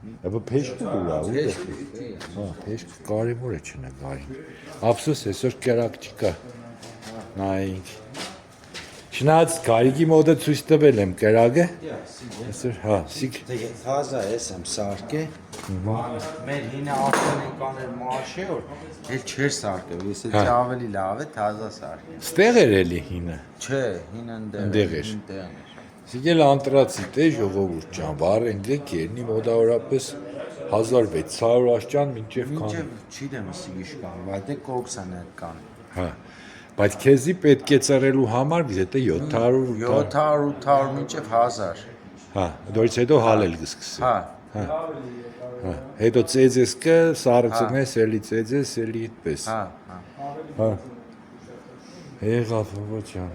Ապա փեշկը դուրա ու հա փեշկը կարևոր է չնկարին ափսոս այսօր կերակ չկա նայենք Չնայած գարիգի մոդը ցույց տվել եմ կերակը այսօր հա սիկ Թազա էս եմ սարքե մեր հինը արդեն կաներ մաշե որ էլ չէր սարքել ես էլի ավելի լավ է թազա սարքե Ստեղ էր էլի հինը Չէ հինը ընդեղ էր Սիկել անտրացիտ է ժողովուրդ ջան վառենք երնի մոդավորապես 1600 աշճան մինչև քան չգիտեմ սիգիշ կան բայց կոքսան այդ կան Հա Բայց քեզի պետք է ծռելու համար դե 700 800 մինչև 1000 Հա դորից հետո հալել կսկսի Հա Հա հետո ծեծես կը սարցնես էլի ծեծես էլի այդպես Հա Հա Եղավ ո՞չ ան